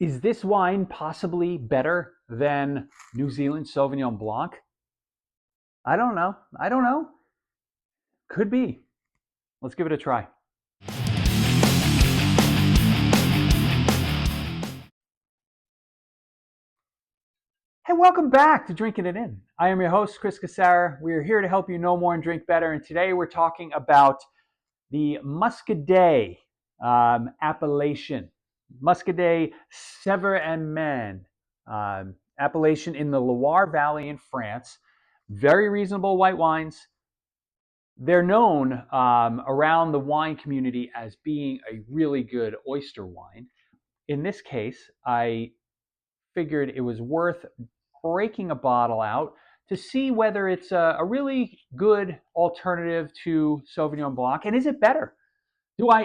Is this wine possibly better than New Zealand Sauvignon Blanc? I don't know. I don't know. Could be. Let's give it a try. Hey, welcome back to Drinking It In. I am your host, Chris Cassara. We are here to help you know more and drink better. And today we're talking about the Muscadet appellation. Muscadet, Sevre and Maine appellation in the Loire Valley in France. Very reasonable white wines. They're known around the wine community as being a really good oyster wine. In this case, I figured it was worth breaking a bottle out to see whether it's a really good alternative to Sauvignon Blanc. And is it better? Do I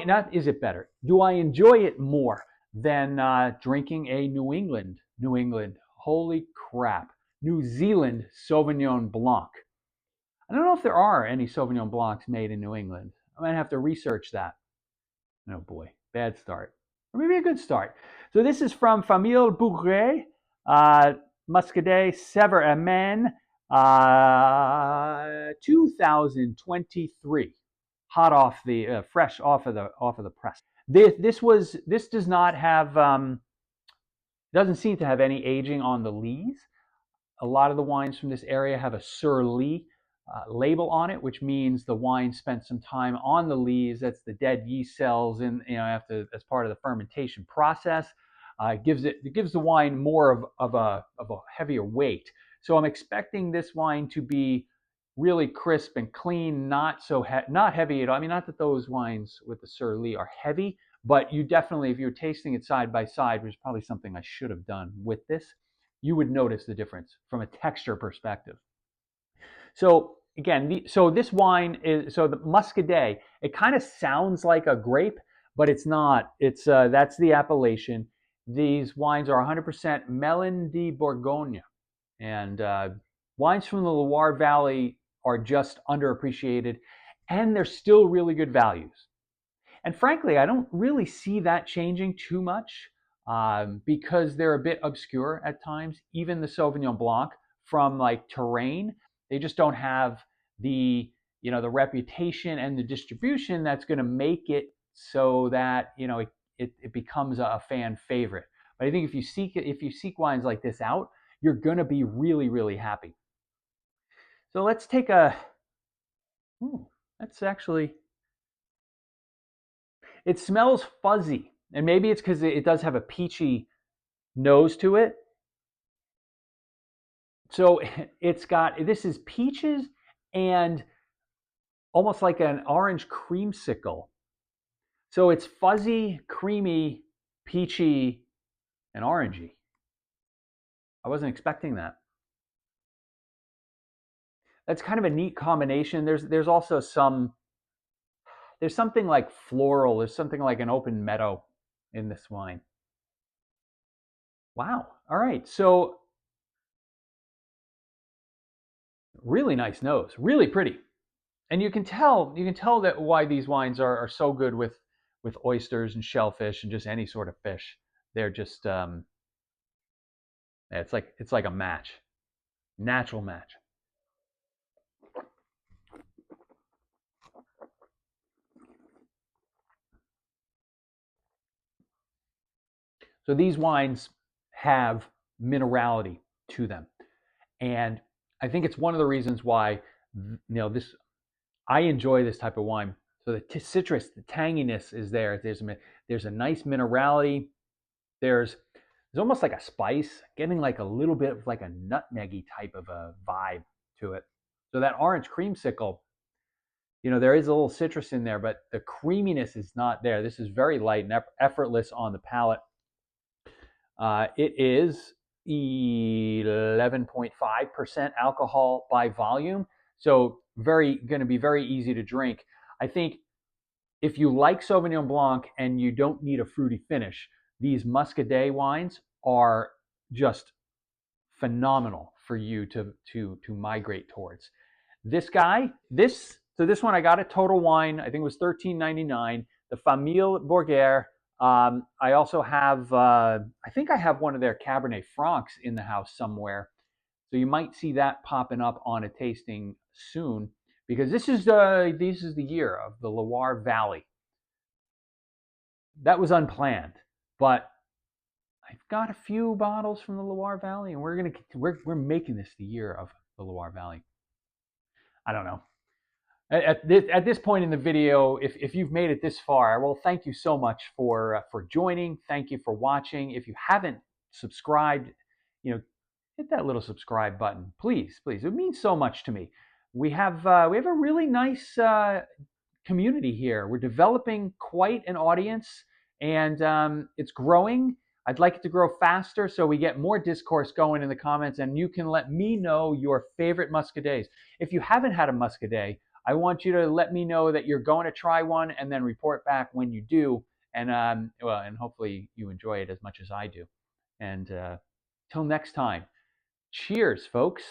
enjoy it more than drinking a New England, holy crap, New Zealand Sauvignon Blanc? I don't know if there are any Sauvignon Blancs made in New England. I might have to research that. Oh boy, bad start. Or maybe a good start. So this is from Famille Bougrier Muscadet, Sevre and Maine, 2023, hot off the fresh off of the press. This does not have doesn't seem to have any aging on the lees. A lot of the wines from this area have a sur lie label on it, which means the wine spent some time on the lees. That's the dead yeast cells in after as part of the fermentation process. It gives the wine more of a heavier weight. So I'm expecting this wine to be really crisp and clean, not heavy at all. I mean, not that those wines with the sur lie are heavy, but you definitely, if you're tasting it side by side, which is probably something I should have done with this, you would notice the difference from a texture perspective. So again, this wine is the Muscadet. It kind of sounds like a grape, but it's not. It's that's the appellation. These wines are 100% Melon de Bourgogne, and wines from the Loire Valley are just underappreciated, and they're still really good values. And frankly, I don't really see that changing too much because they're a bit obscure at times. Even the Sauvignon Blanc from like Touraine, they just don't have the the reputation and the distribution that's going to make it so that it becomes a fan favorite. But I think if you seek wines like this out, you're going to be really, really happy. So let's take a. That's actually. It smells fuzzy, and maybe it's because it does have a peachy nose to it. So this is peaches and almost like an orange creamsicle. So it's fuzzy, creamy, peachy, and orangey. I wasn't expecting that. That's kind of a neat combination. There's also there's something like floral. There's something like an open meadow in this wine. Wow. All right. So really nice nose, really pretty. And you can tell that why these wines are so good with oysters and shellfish and just any sort of fish. They're just it's like a match, natural match. So these wines have minerality to them, and I think it's one of the reasons why I enjoy this type of wine. So the citrus, the tanginess is there. There's a nice minerality. There's almost like a spice, getting like a little bit of like a nutmeggy type of a vibe to it. So that orange creamsicle, there is a little citrus in there, but the creaminess is not there. This is very light and effortless on the palate. It is 11.5% alcohol by volume, so going to be very easy to drink. I think if you like Sauvignon Blanc and you don't need a fruity finish, these Muscadet wines are just phenomenal for you to migrate towards. This one I got at Total Wine. I think it was $13.99. The Famille Bourgogne I also have, I think I have one of their Cabernet Francs in the house somewhere. So you might see that popping up on a tasting soon, because this is the year of the Loire Valley. That was unplanned, but I've got a few bottles from the Loire Valley, and we're making this the year of the Loire Valley. I don't know. At this point in the video, if you've made it this far, well, thank you so much for joining. Thank you for watching. If you haven't subscribed, hit that little subscribe button, please, please. It means so much to me. We have a really nice community here. We're developing quite an audience, and it's growing. I'd like it to grow faster so we get more discourse going in the comments, and you can let me know your favorite muscadets. If you haven't had a muscadet, I want you to let me know that you're going to try one, and then report back when you do, and hopefully you enjoy it as much as I do. And till next time, cheers, folks.